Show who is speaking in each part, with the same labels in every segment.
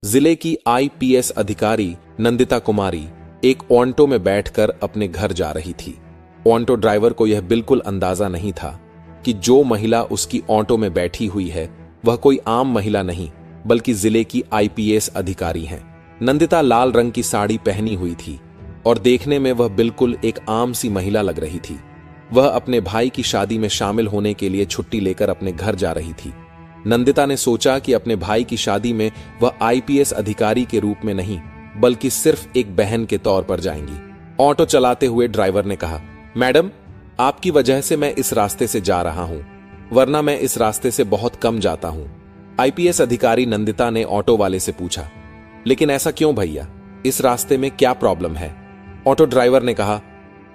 Speaker 1: जिले की आईपीएस अधिकारी नंदिता कुमारी एक ऑटो में बैठकर अपने घर जा रही थी। ऑटो ड्राइवर को यह बिल्कुल अंदाजा नहीं था कि जो महिला उसकी ऑटो में बैठी हुई है वह कोई आम महिला नहीं बल्कि जिले की आईपीएस अधिकारी हैं। नंदिता लाल रंग की साड़ी पहनी हुई थी और देखने में वह बिल्कुल एक आम सी महिला लग रही थी। वह अपने भाई की शादी में शामिल होने के लिए छुट्टी लेकर अपने घर जा रही थी। नंदिता ने सोचा कि अपने भाई की शादी में वह आईपीएस अधिकारी के रूप में नहीं बल्कि सिर्फ एक बहन के तौर पर जाएंगी। ऑटो चलाते हुए ड्राइवर ने कहा, मैडम, आपकी वजह से मैं इस रास्ते से जा रहा हूं, वरना मैं इस रास्ते से बहुत कम जाता हूं। आईपीएस अधिकारी नंदिता ने ऑटो वाले से पूछा, लेकिन ऐसा क्यों भैया, इस रास्ते में क्या प्रॉब्लम है? ऑटो ड्राइवर ने कहा,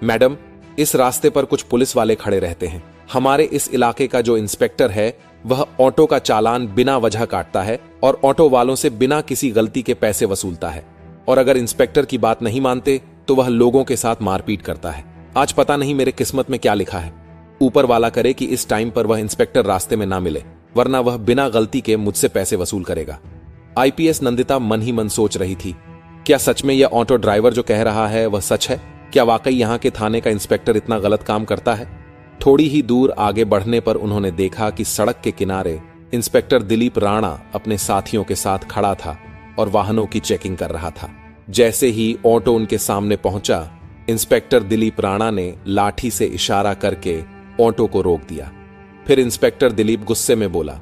Speaker 1: मैडम, इस रास्ते पर कुछ पुलिस वाले खड़े रहते हैं। हमारे इस इलाके का जो इंस्पेक्टर है वह ऑटो का चालान बिना वजह काटता है और ऑटो वालों से बिना किसी गलती के पैसे वसूलता है, और अगर इंस्पेक्टर की बात नहीं मानते तो वह लोगों के साथ मारपीट करता है। आज पता नहीं मेरे किस्मत में क्या लिखा है। ऊपर वाला करे कि इस टाइम पर वह इंस्पेक्टर रास्ते में ना मिले, वरना वह बिना गलती के मुझसे पैसे वसूल करेगा। आईपीएस नंदिता मन ही मन सोच रही थी, क्या सच में यह ऑटो ड्राइवर जो कह रहा है वह सच है? क्या वाकई यहां के थाने का इंस्पेक्टर इतना गलत काम करता है? थोड़ी ही दूर आगे बढ़ने पर उन्होंने देखा कि सड़क के किनारे इंस्पेक्टर दिलीप राणा अपने साथियों के साथ खड़ा था और वाहनों की चेकिंग कर रहा था। जैसे ही ऑटो उनके सामने पहुंचा, इंस्पेक्टर दिलीप राणा ने लाठी से इशारा करके ऑटो को रोक दिया। फिर इंस्पेक्टर दिलीप गुस्से में बोला,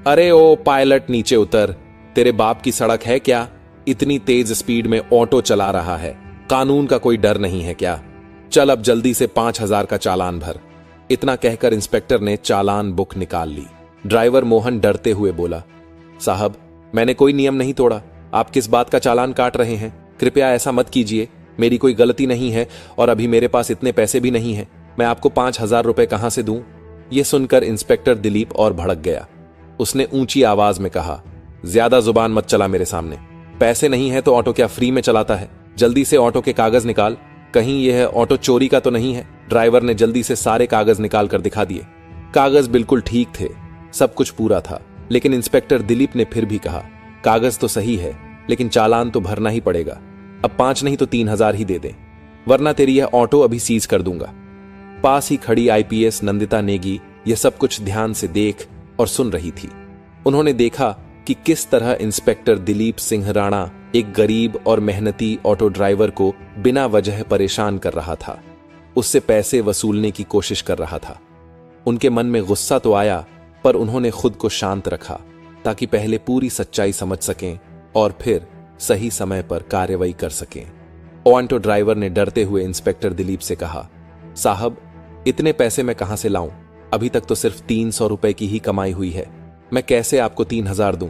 Speaker 1: अरे ओ पायलट, नीचे उतर। तेरे बाप की सड़क है क्या? इतनी तेज स्पीड में ऑटो चला रहा है, कानून का कोई डर नहीं है क्या? चल अब जल्दी से 5,000 का चालान भर। इतना कहकर इंस्पेक्टर ने चालान बुक निकाल ली। ड्राइवर मोहन डरते हुए बोला, साहब, मैंने कोई नियम नहीं तोड़ा, आप किस बात का चालान काट रहे हैं? कृपया ऐसा मत कीजिए, मेरी कोई गलती नहीं है और अभी मेरे पास इतने पैसे भी नहीं है। मैं आपको 5,000 रुपए कहां से दूं? यह सुनकर इंस्पेक्टर दिलीप और भड़क गया। उसने ऊंची आवाज में कहा, ज्यादा जुबान मत चला मेरे सामने। पैसे नहीं है तो ऑटो क्या फ्री में चलाता है? जल्दी से ऑटो के कागज निकाल, कहीं यह ऑटो चोरी का तो नहीं है? ड्राइवर ने जल्दी से सारे कागज निकाल कर दिखा दिए। कागज बिल्कुल ठीक थे, सब कुछ पूरा था, लेकिन इंस्पेक्टर दिलीप ने फिर भी कहा, कागज तो सही है लेकिन चालान तो भरना ही पड़ेगा। अब 5 नहीं तो 3,000 ही दे दे, वरना तेरी यह ऑटो अभी सीज कर दूंगा। पास ही खड़ी आईपीएस नंदिता नेगी यह सब कुछ ध्यान से देख और सुन रही थी। उन्होंने देखा कि किस तरह इंस्पेक्टर दिलीप सिंह राणा एक गरीब और मेहनती ऑटो ड्राइवर को बिना वजह परेशान कर रहा था, उससे पैसे वसूलने की कोशिश कर रहा था। उनके मन में गुस्सा तो आया, पर उन्होंने खुद को शांत रखा ताकि पहले पूरी सच्चाई समझ सकें और फिर सही समय पर कार्रवाई कर सकें। ऑटो ड्राइवर ने डरते हुए इंस्पेक्टर दिलीप से कहा, साहब, इतने पैसे मैं कहां से लाऊं? अभी तक तो सिर्फ 300 रुपए की ही कमाई हुई है, मैं कैसे आपको 3,000 दूं?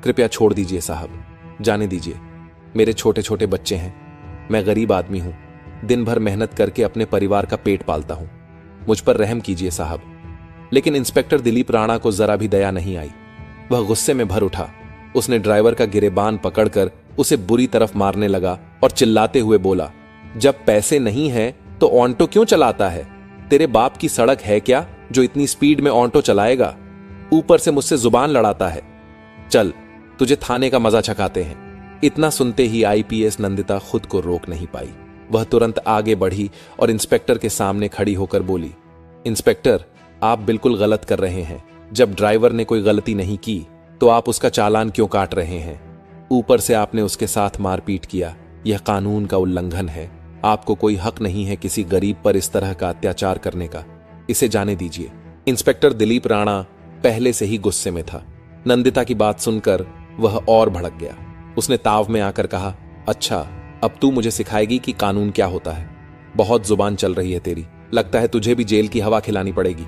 Speaker 1: कृपया छोड़ दीजिए साहब, जाने दीजिए। मेरे छोटे छोटे बच्चे हैं, मैं गरीब आदमी हूं, दिन भर मेहनत करके अपने परिवार का पेट पालता हूं, मुझ पर रहम कीजिए साहब। लेकिन इंस्पेक्टर दिलीप राणा को जरा भी दया नहीं आई। वह गुस्से में भर उठा। उसने ड्राइवर का गिरेबान पकड़कर उसे बुरी तरफ मारने लगा और चिल्लाते हुए बोला, जब पैसे नहीं है तो ऑटो क्यों चलाता है? तेरे बाप की सड़क है क्या जो इतनी स्पीड में ऑटो चलाएगा? ऊपर से मुझसे जुबान लड़ाता है। चल, तुझे थाने का मजा चखाते हैं। इतना सुनते ही आईपीएस नंदिता खुद को रोक नहीं पाई। वह तुरंत आगे बढ़ी और इंस्पेक्टर के सामने खड़ी होकर बोली, इंस्पेक्टर, आप बिल्कुल गलत कर रहे हैं। जब ड्राइवर ने कोई गलती नहीं की तो आप उसका चालान क्यों काट रहे हैं? ऊपर से आपने उसके साथ मारपीट किया, यह कानून का उल्लंघन है। आपको कोई हक नहीं है किसी गरीब पर इस तरह का अत्याचार करने का, इसे जाने दीजिए। इंस्पेक्टर दिलीप राणा पहले से ही गुस्से में था। नंदिता की बात सुनकर वह और भड़क गया। उसने ताव में आकर कहा, अच्छा, अब तू मुझे सिखाएगी कि कानून क्या होता है? बहुत जुबान चल रही है तेरी, लगता है तुझे भी जेल की हवा खिलानी पड़ेगी।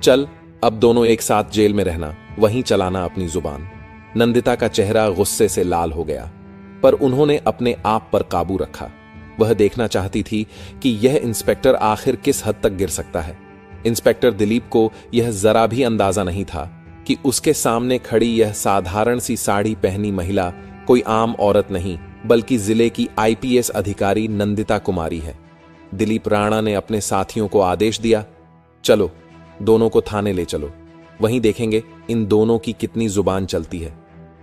Speaker 1: चल, अब दोनों एक साथ जेल में रहना, वहीं चलाना अपनी जुबान। नंदिता का चेहरा गुस्से से लाल हो गया, पर उन्होंने अपने आप पर काबू रखा। वह देखना चाहती थी कि यह इंस्पेक्टर आखिर किस हद तक गिर सकता है। इंस्पेक्टर दिलीप को यह जरा भी अंदाजा नहीं था कि उसके सामने खड़ी यह साधारण सी साड़ी पहनी महिला कोई आम औरत नहीं बल्कि जिले की आईपीएस अधिकारी नंदिता कुमारी है। दिलीप राणा ने अपने साथियों को आदेश दिया, चलो, दोनों को थाने ले चलो, वहीं देखेंगे इन दोनों की कितनी जुबान चलती है।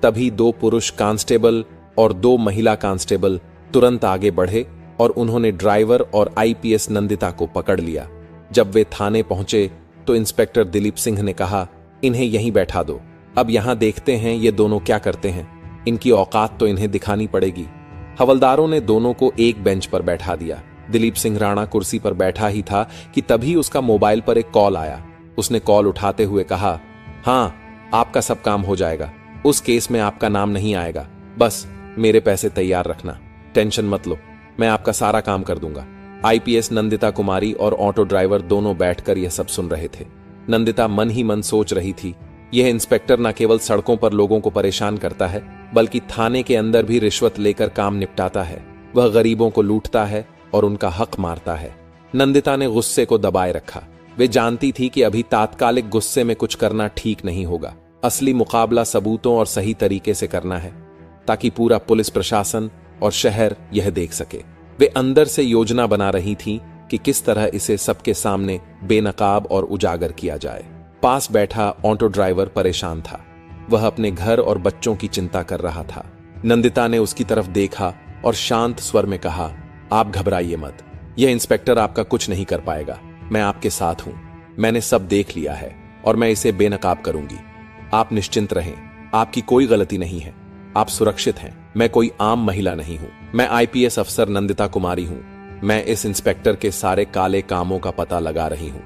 Speaker 1: तभी 2 पुरुष कांस्टेबल और 2 महिला कांस्टेबल तुरंत आगे बढ़े और उन्होंने ड्राइवर और आईपीएस नंदिता को पकड़ लिया। जब वे थाने पहुंचे तो इंस्पेक्टर दिलीप सिंह ने कहा, इन्हें यहीं बैठा दो, अब यहां देखते हैं ये दोनों क्या करते हैं, इनकी औकात तो इन्हें दिखानी पड़ेगी। हवलदारों ने दोनों को एक बेंच पर बैठा दिया। दिलीप सिंह राणा कुर्सी पर बैठा ही था कि तभी उसका मोबाइल पर एक कॉल आया। उसने कॉल उठाते हुए कहा, हाँ, आपका सब काम हो जाएगा, उस केस में आपका नाम नहीं आएगा, बस मेरे पैसे तैयार रखना, टेंशन मत लो, मैं आपका सारा काम कर दूंगा। आईपीएस नंदिता कुमारी और ऑटो ड्राइवर दोनों बैठकर यह सब सुन रहे थे। नंदिता मन ही मन सोच रही थी, यह इंस्पेक्टर न केवल सड़कों पर लोगों को परेशान करता है, बल्कि थाने के अंदर भी रिश्वत लेकर काम निपटाता है। वह गरीबों को लूटता है और उनका हक मारता है। नंदिता ने गुस्से को दबाए रखा। वे जानती थी कि अभी तात्कालिक गुस्से में कुछ करना ठीक नहीं होगा। असली मुकाबला सबूतों और सही तरीके से करना है, ताकि पूरा पुलिस प्रशासन और शहर यह देख सके। वे अंदर से योजना बना रही थी कि किस तरह इसे सबके सामने बेनकाब और उजागर किया जाए। पास बैठा ऑटो ड्राइवर परेशान था। वह अपने घर और बच्चों की चिंता कर रहा था। नंदिता ने उसकी तरफ देखा और शांत स्वर में कहा, आप घबराइए मत, यह इंस्पेक्टर आपका कुछ नहीं कर पाएगा, मैं आपके साथ हूं, मैंने सब देख लिया है और मैं इसे बेनकाब करूंगी। आप निश्चिंत रहें, आपकी कोई गलती नहीं है, आप सुरक्षित हैं। मैं कोई आम महिला नहीं हूं, मैं आईपीएस अफसर नंदिता कुमारी हूं। मैं इस इंस्पेक्टर के सारे काले कामों का पता लगा रही हूं,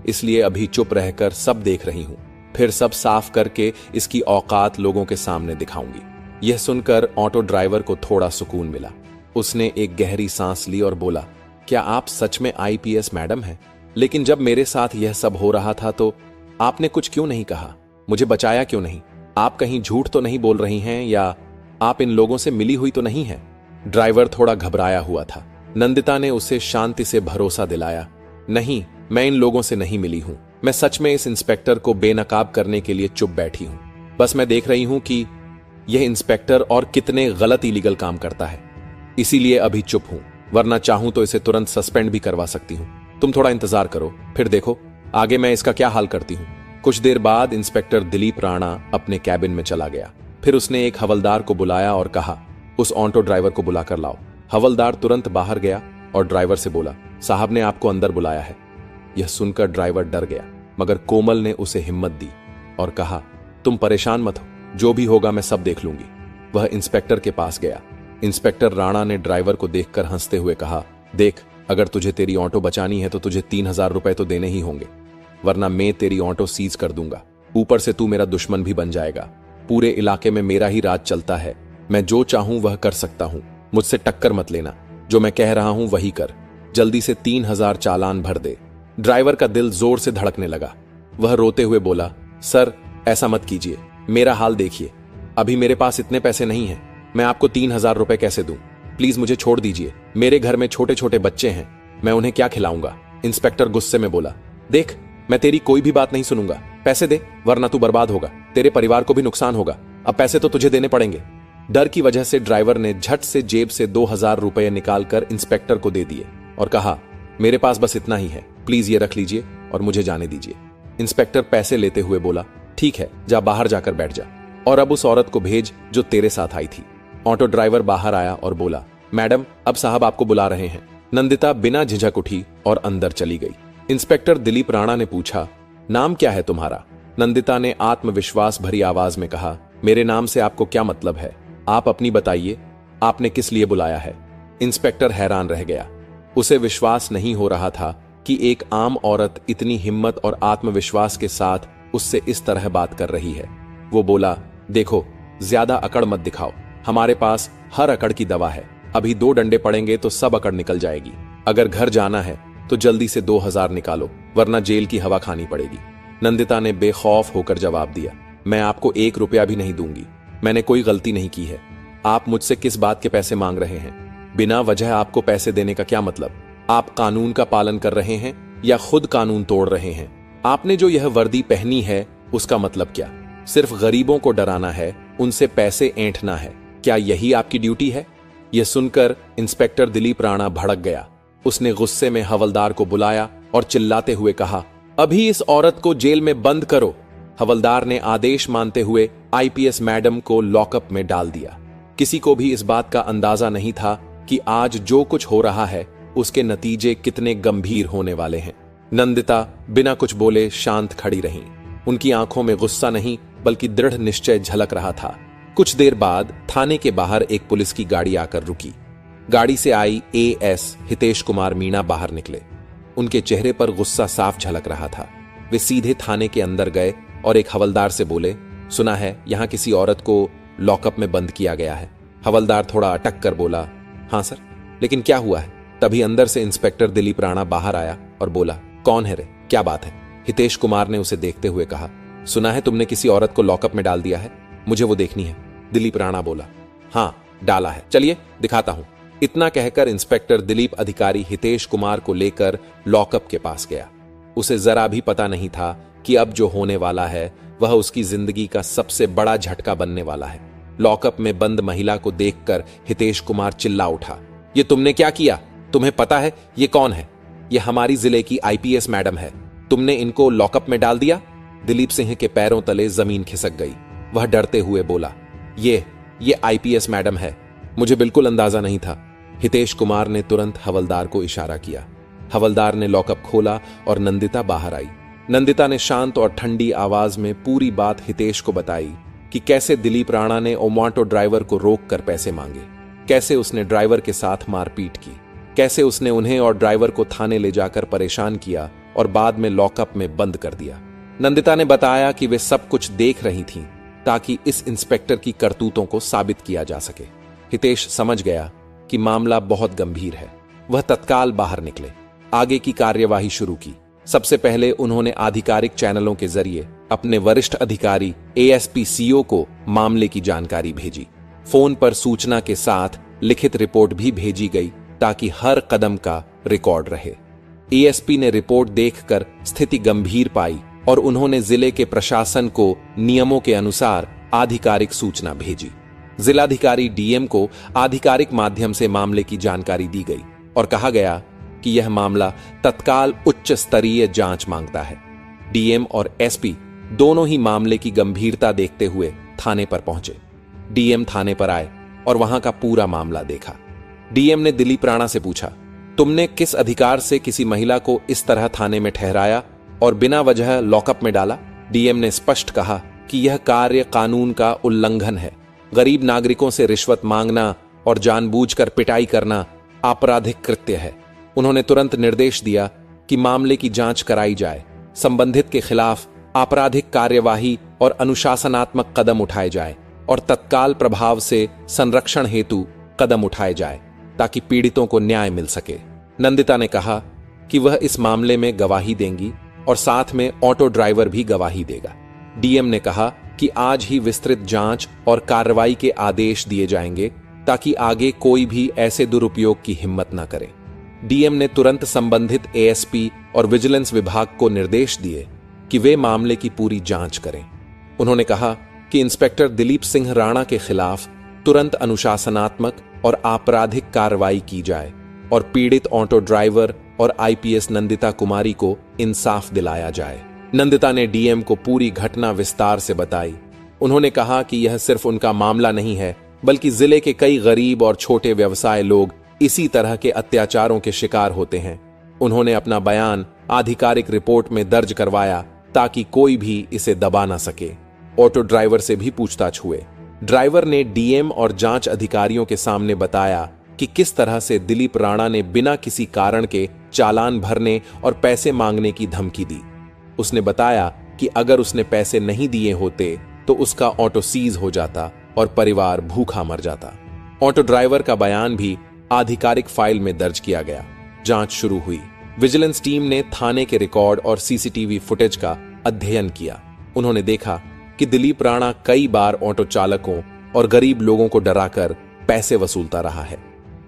Speaker 1: इसलिए अभी चुप रहकर सब देख रही हूं, फिर सब साफ करके इसकी औकात लोगों के सामने दिखाऊंगी। यह सुनकर ऑटो ड्राइवर को थोड़ा सुकून मिला। उसने एक गहरी सांस ली और बोला, क्या आप सच में आईपीएस मैडम हैं? लेकिन जब मेरे साथ यह सब हो रहा था तो आपने कुछ क्यों नहीं कहा? मुझे बचाया क्यों नहीं? आप कहीं झूठ तो नहीं बोल रही हैं या आप इन लोगों से मिली हुई तो नहीं है? ड्राइवर थोड़ा घबराया हुआ था। नंदिता ने उसे शांति से भरोसा दिलाया, नहीं, मैं इन लोगों से नहीं मिली हूं, मैं सच में इस इंस्पेक्टर को बेनकाब करने के लिए चुप बैठी हूं। बस मैं देख रही हूं कि यह इंस्पेक्टर और कितने गलत इलीगल काम करता है, इसीलिए अभी चुप हूं, वरना चाहूं तो इसे तुरंत सस्पेंड भी करवा सकती हूं। तुम थोड़ा इंतजार करो, फिर देखो आगे मैं इसका क्या हाल करती हूं। कुछ देर बाद इंस्पेक्टर दिलीप राणा अपने कैबिन में चला गया। फिर उसने एक हवलदार को बुलाया और कहा, उस ऑटो ड्राइवर को बुलाकर लाओ। हवलदार तुरंत बाहर गया और ड्राइवर से बोला, साहब ने आपको अंदर बुलाया है। यह सुनकर ड्राइवर डर गया, मगर कोमल ने उसे हिम्मत दी और कहा, तुम परेशान मत हो, जो भी होगा मैं सब देख लूंगी। वह इंस्पेक्टर के पास गया। इंस्पेक्टर राणा ने ड्राइवर को देखकर हंसते हुए कहा, देख, अगर तुझे तेरी ऑटो बचानी है तो तुझे 3000 रुपए तो देने ही होंगे, वरना मैं तेरी ऑटो सीज कर दूंगा। ऊपर से तू मेरा दुश्मन भी बन जाएगा। पूरे इलाके में मेरा ही राज चलता है, मैं जो चाहूं वह कर सकता हूं, मुझसे टक्कर मत लेना, जो मैं कह रहा हूं वही कर। जल्दी से 3000 चालान भर दे। ड्राइवर का दिल जोर से धड़कने लगा। वह रोते हुए बोला, सर ऐसा मत कीजिए, मेरा हाल देखिए, अभी मेरे पास इतने पैसे नहीं हैं, मैं आपको 3000 रुपए कैसे दूं? प्लीज मुझे छोड़ दीजिए, मेरे घर में छोटे छोटे बच्चे हैं, मैं उन्हें क्या खिलाऊंगा? इंस्पेक्टर गुस्से में बोला, देख, मैं तेरी कोई भी बात नहीं सुनूंगा, पैसे दे, वरना तू बर्बाद होगा, तेरे परिवार को भी नुकसान होगा। अब पैसे तो तुझे देने पड़ेंगे। डर की वजह से ड्राइवर ने झट से जेब से 2000 रुपए निकालकर इंस्पेक्टर को दे दिए और कहा, मेरे पास बस इतना ही है, प्लीज ये रख लीजिए और मुझे जाने दीजिए। इंस्पेक्टर पैसे लेते हुए बोला, ठीक है, जा बाहर जाकर बैठ जा, और अब उस औरत को भेज जो तेरे साथ आई थी। ऑटो ड्राइवर बाहर आया और बोला, मैडम, अब साहब आपको बुला रहे हैं। नंदिता बिना झिझक उठी और अंदर चली गई। इंस्पेक्टर दिलीप राणा ने पूछा, नाम क्या है तुम्हारा? नंदिता ने आत्मविश्वास भरी आवाज में कहा, मेरे नाम से आपको क्या मतलब है? आप अपनी बताइए, आपने किस लिए बुलाया है? इंस्पेक्टर हैरान रह गया। उसे विश्वास नहीं हो रहा था कि एक आम औरत इतनी हिम्मत और आत्मविश्वास के साथ उससे इस तरह बात कर रही है। वो बोला, देखो, ज्यादा अकड़ मत दिखाओ, हमारे पास हर अकड़ की दवा है, अभी 2 डंडे पड़ेंगे तो सब अकड़ निकल जाएगी। अगर घर जाना है तो जल्दी से 2000 निकालो, वरना जेल की हवा खानी पड़ेगी। नंदिता ने बेखौफ होकर जवाब दिया, मैं आपको 1 रुपया भी नहीं दूंगी, मैंने कोई गलती नहीं की है। आप मुझसे किस बात के पैसे मांग रहे हैं? बिना वजह आपको पैसे देने का क्या मतलब? आप कानून का पालन कर रहे हैं या खुद कानून तोड़ रहे हैं? आपने जो यह वर्दी पहनी है उसका मतलब क्या? सिर्फ गरीबों को डराना है, उनसे पैसे ऐंठना है, क्या यही आपकी ड्यूटी है? यह सुनकर इंस्पेक्टर दिलीप राणा भड़क गया। उसने गुस्से में हवलदार को बुलाया और चिल्लाते हुए कहा, अभी इस औरत को जेल में बंद करो। हवलदार ने आदेश मानते हुए आईपीएस मैडम को लॉकअप में डाल दिया। किसी को भी इस बात का अंदाजा नहीं था कि आज जो कुछ हो रहा है उसके नतीजे कितने गंभीर होने वाले हैं। नंदिता बिना कुछ बोले शांत खड़ी रहीं। उनकी आंखों में गुस्सा नहीं बल्कि दृढ़ निश्चय झलक रहा था। कुछ देर बाद थाने के बाहर एक पुलिस की गाड़ी आकर रुकी। गाड़ी से आई एएस हितेश कुमार मीणा बाहर निकले। उनके चेहरे पर गुस्सा साफ झलक रहा था। वे सीधे थाने के अंदर गए और एक हवलदार से बोले, सुना है यहां किसी औरत को लॉकअप में बंद किया गया है। हवलदार थोड़ा अटक कर बोला, हां सर, लेकिन क्या हुआ है? तभी अंदर से इंस्पेक्टर दिलीप राणा बाहर आया और बोला, कौन है रे, क्या बात है? हितेश कुमार ने उसे देखते हुए कहा, सुना है तुमने किसी औरत को लॉकअप में डाल दिया है, मुझे वो देखनी है। दिलीप राणा बोला, हां डाला है, चलिए दिखाता हूं। इतना कहकर इंस्पेक्टर दिलीप अधिकारी हितेश कुमार को लेकर लॉकअप के पास गया। उसे जरा भी पता नहीं था कि अब जो होने वाला है वह उसकी जिंदगी का सबसे बड़ा झटका बनने वाला है। लॉकअप में बंद महिला को देखकर हितेश कुमार चिल्ला उठा, ये तुमने क्या किया? तुम्हें पता है ये कौन है? ये हमारी जिले की आईपीएस मैडम है। तुमने इनको लॉकअप में डाल दिया। दिलीप सिंह के पैरों तले जमीन खिसक गई। वह डरते हुए बोला, ये आईपीएस मैडम है, मुझे बिल्कुल अंदाजा नहीं था। हितेश कुमार ने तुरंत हवलदार को इशारा किया। हवलदार ने लॉकअप खोला और नंदिता बाहर आई। नंदिता ने शांत और ठंडी आवाज में पूरी बात हितेश को बताई कि कैसे दिलीप राणा ने ओमांटो ड्राइवर को रोककर पैसे मांगे, कैसे उसने ड्राइवर के साथ मारपीट की, कैसे उसने उन्हें और ड्राइवर को थाने ले जाकर परेशान किया और बाद में लॉकअप में बंद कर दिया। नंदिता ने बताया कि वे सब कुछ देख रही थीं ताकि इस इंस्पेक्टर की करतूतों को साबित किया जा सके। हितेश समझ गया कि मामला बहुत गंभीर है। वह तत्काल बाहर निकले, आगे की कार्यवाही शुरू की। सबसे पहले उन्होंने आधिकारिक चैनलों के जरिए अपने वरिष्ठ अधिकारी एएसपी सीओ को मामले की जानकारी भेजी। फोन पर सूचना के साथ लिखित रिपोर्ट भी भेजी गई ताकि हर कदम का रिकॉर्ड रहे। एएसपी ने रिपोर्ट देखकर स्थिति गंभीर पाई और उन्होंने जिले के प्रशासन को नियमों के अनुसार आधिकारिक सूचना भेजी। जिलाधिकारी डीएम को आधिकारिक माध्यम से मामले की जानकारी दी गई और कहा गया कि यह मामला तत्काल उच्च स्तरीय जांच मांगता है। डीएम और एसपी दोनों ही मामले की गंभीरता देखते हुए थाने पर पहुंचे। डीएम थाने पर आए और वहां का पूरा मामला देखा। डीएम ने दिलीप राणा से पूछा, तुमने किस अधिकार से किसी महिला को इस तरह थाने में ठहराया और बिना वजह लॉकअप में डाला? डीएम ने स्पष्ट कहा कि यह कार्य कानून का उल्लंघन है। गरीब नागरिकों से रिश्वत मांगना और जानबूझकर पिटाई करना आपराधिक कृत्य है। उन्होंने तुरंत निर्देश दिया कि मामले की जांच कराई जाए, संबंधित के खिलाफ आपराधिक कार्यवाही और अनुशासनात्मक कदम उठाए जाए और तत्काल प्रभाव से संरक्षण हेतु कदम उठाए जाए ताकि पीड़ितों को न्याय मिल सके। नंदिता ने कहा कि वह इस मामले में गवाही देंगी और साथ में ऑटो ड्राइवर भी गवाही देगा। डीएम ने कहा कि आज ही विस्तृत जांच और कार्रवाई के आदेश दिए जाएंगे ताकि आगे कोई भी ऐसे दुरुपयोग की हिम्मत न करे। डीएम ने तुरंत संबंधित एएसपी और विजिलेंस विभाग को निर्देश दिए कि वे मामले की पूरी जांच करें। उन्होंने कहा कि इंस्पेक्टर दिलीप सिंह राणा के खिलाफ तुरंत अनुशासनात्मक और आपराधिक कार्रवाई की जाए और पीड़ित ऑटो ड्राइवर और आईपीएस नंदिता कुमारी को इंसाफ दिलाया जाए। नंदिता ने डीएम को पूरी घटना विस्तार से बताई। उन्होंने कहा कि यह सिर्फ उनका मामला नहीं है, बल्कि जिले के कई गरीब और छोटे व्यवसाय लोग इसी तरह के अत्याचारों के शिकार होते हैं। उन्होंने अपना बयान आधिकारिक रिपोर्ट में दर्ज करवाया ताकि कोई भी इसे दबा ना सके। ऑटो ड्राइवर से भी पूछताछ हुए। ड्राइवर ने डीएम और जांच अधिकारियों के सामने बताया कि किस तरह से दिलीप राणा ने बिना किसी कारण के चालान भरने और पैसे मांगने की धमकी दी। उसने बताया कि अगर उसने पैसे नहीं दिए होते तो उसका ऑटो सीज हो जाता और परिवार भूखा मर जाता। ऑटो ड्राइवर का बयान भी आधिकारिक फाइल में दर्ज किया गया। जांच शुरू हुई। विजिलेंस टीम ने थाने के रिकॉर्ड और सीसीटीवी फुटेज का अध्ययन किया। उन्होंने देखा कि दिलीप राणा कई बार ऑटो चालकों और गरीब लोगों को डराकर पैसे वसूलता रहा है।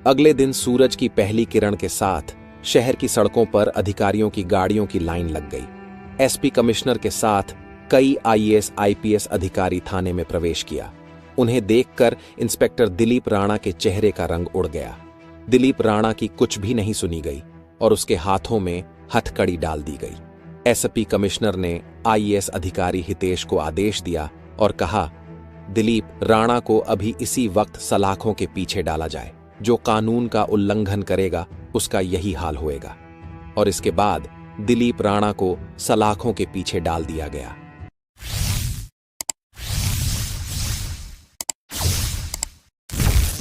Speaker 1: अगले दिन सूरज की पहली किरण के साथ शहर की सड़कों पर अधिकारियों की गाड़ियों की लाइन लग गई। एसपी कमिश्नर के साथ कई आईएएस आईपीएस अधिकारी थाने में प्रवेश किया। उन्हें देखकर इंस्पेक्टर दिलीप राणा के चेहरे का रंग उड़ गया। दिलीप राणा की कुछ भी नहीं सुनी गई और उसके हाथों में हथकड़ी डाल दी गई। एसपी कमिश्नर ने आईएएस अधिकारी हितेश को आदेश दिया और कहा दिलीप राणा को अभी इसी वक्त सलाखों के पीछे डाला जाए। जो कानून का उल्लंघन करेगा उसका यही हाल होएगा। और इसके बाद दिलीप राणा को सलाखों के पीछे डाल दिया गया।